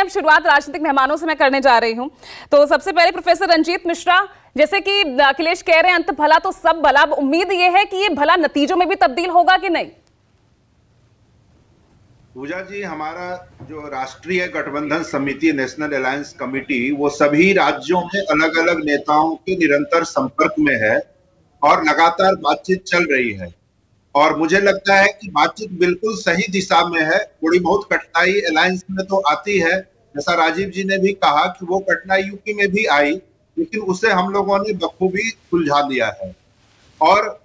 हैं, अब शुरुआत राजनीतिक मेहमानों से मैं करने जा रही हूं। तो सबसे पहले प्रोफेसर रंजीत मिश्रा, जैसे कि अखिलेश कह रहे हैं अंत भला तो सब भला, उम्मीद ये है कि ये भला नतीजों में भी तब्दील होगा कि नहीं? पूजा जी, हमारा जो राष्ट्रीय गठबंधन समिति, नेशनल अलायंस कमेटी, वो सभी राज्यों में अलग अलग नेताओं के निरंतर संपर्क में है और लगातार बातचीत चल रही है। और मुझे लगता है कि बातचीत बिल्कुल सही दिशा में है। थोड़ी बहुत कठिनाई अलायंस में तो आती है, जैसा राजीव जी ने भी कहा कि वो कठिनाई यूपी में भी आई, लेकिन उसे हम लोगों ने बखूबी सुलझा लिया है। और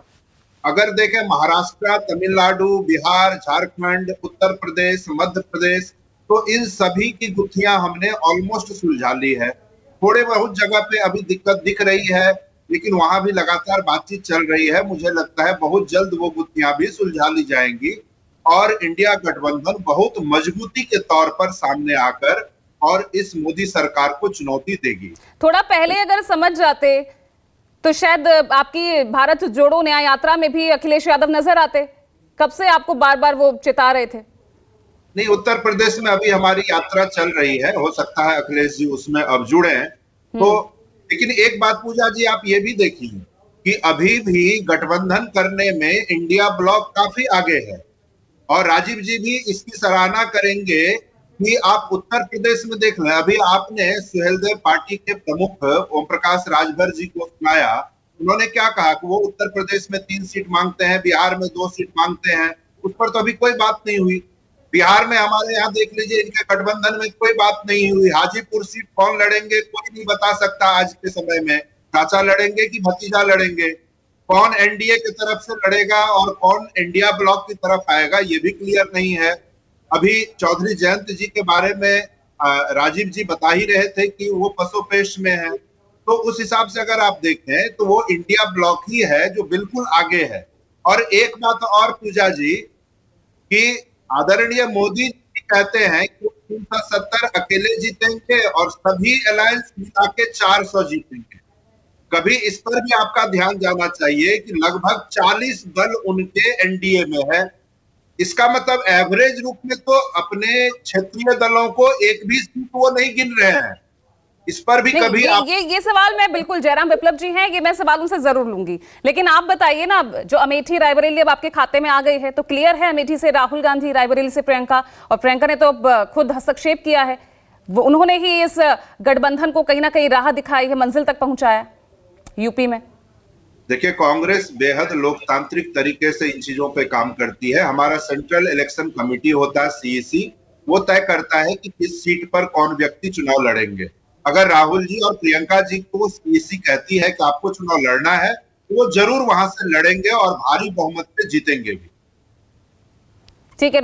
अगर देखें, महाराष्ट्र, तमिलनाडु, बिहार, झारखंड, उत्तर प्रदेश, मध्य प्रदेश, तो इन सभी की गुत्थियां हमने ऑलमोस्ट सुलझा ली है। थोड़े बहुत जगह पे अभी दिक्कत दिख रही है, लेकिन वहां भी लगातार बातचीत चल रही है। मुझे लगता है बहुत जल्द वो गुत्थियां भी सुलझा ली जाएंगी और इंडिया गठबंधन बहुत मजबूती के तौर पर सामने आकर और इस मोदी सरकार को चुनौती देगी। थोड़ा पहले अगर समझ जाते तो शायद आपकी भारत जोड़ो न्याय यात्रा में भी अखिलेश यादव नजर आते। कब से आपको बार बार वो चिता रहे थे? नहीं, उत्तर प्रदेश में अभी हमारी यात्रा चल रही है, हो सकता है अखिलेश जी उसमें अब जुड़े हैं। तो लेकिन एक बात पूजा जी, आप ये भी देखिए कि अभी भी गठबंधन करने में इंडिया ब्लॉक काफी आगे है और राजीव जी भी इसकी सराहना करेंगे कि आप उत्तर प्रदेश में देख लें। अभी आपने सुहेलदेव पार्टी के प्रमुख ओम प्रकाश राजभर जी को सुनाया, उन्होंने क्या कहा कि वो उत्तर प्रदेश में 3 सीट मांगते हैं, बिहार में 2 सीट मांगते हैं। उस पर तो अभी कोई बात नहीं हुई। बिहार में हमारे यहाँ देख लीजिए, इनके गठबंधन में कोई बात नहीं हुई। हाजीपुर सीट कौन लड़ेंगे कोई नहीं बता सकता आज के समय में, चाचा लड़ेंगे कि भतीजा लड़ेंगे, कौन एनडीए की तरफ से लड़ेगा और कौन इंडिया ब्लॉक की तरफ आएगा, ये भी क्लियर नहीं है। अभी चौधरी जयंत जी के बारे में राजीव जी बता ही रहे थे कि वो पसोपेश में है। तो उस हिसाब से अगर आप देखें तो वो इंडिया ब्लॉक ही है जो बिल्कुल आगे है। और एक बात और पूजा जी, कि आदरणीय मोदी जी कहते हैं कि 370 अकेले जीतेंगे और सभी अलायंस मिला के 400 जीतेंगे। कभी इस पर भी आपका ध्यान जाना चाहिए कि लगभग 40 दल उनके एनडीए में है। इसका मतलब एवरेज रूप में तो अपने क्षेत्रीय दलों को एक भी सीट वो नहीं गिन रहे हैं। इस पर भी कभी ये सवाल मैं बिल्कुल, जयराम विप्लव जी हैं, ये मैं सवाल उनसे जरूर लूंगी, लेकिन आप बताइए ना, जो अमेठी रायबरेली अब आपके खाते में आ गई है, तो क्लियर है अमेठी से राहुल गांधी, रायबरेली से प्रियंका, और प्रियंका ने तो खुद हस्तक्षेप किया है। वो उन्होंने ही इस गठबंधन को कहीं ना कहीं राह दिखाई है, मंजिल तक पहुंचाया यूपी में। देखिए, कांग्रेस बेहद लोकतांत्रिक तरीके से इन चीजों पे काम करती है। हमारा सेंट्रल इलेक्शन कमेटी होता है, सीईसी, वो तय करता है कि किस सीट पर कौन व्यक्ति चुनाव लड़ेंगे। अगर राहुल जी और प्रियंका जी को सीईसी कहती है कि आपको चुनाव लड़ना है, तो वो जरूर वहां से लड़ेंगे और भारी बहुमत से जीतेंगे भी। ठीक है।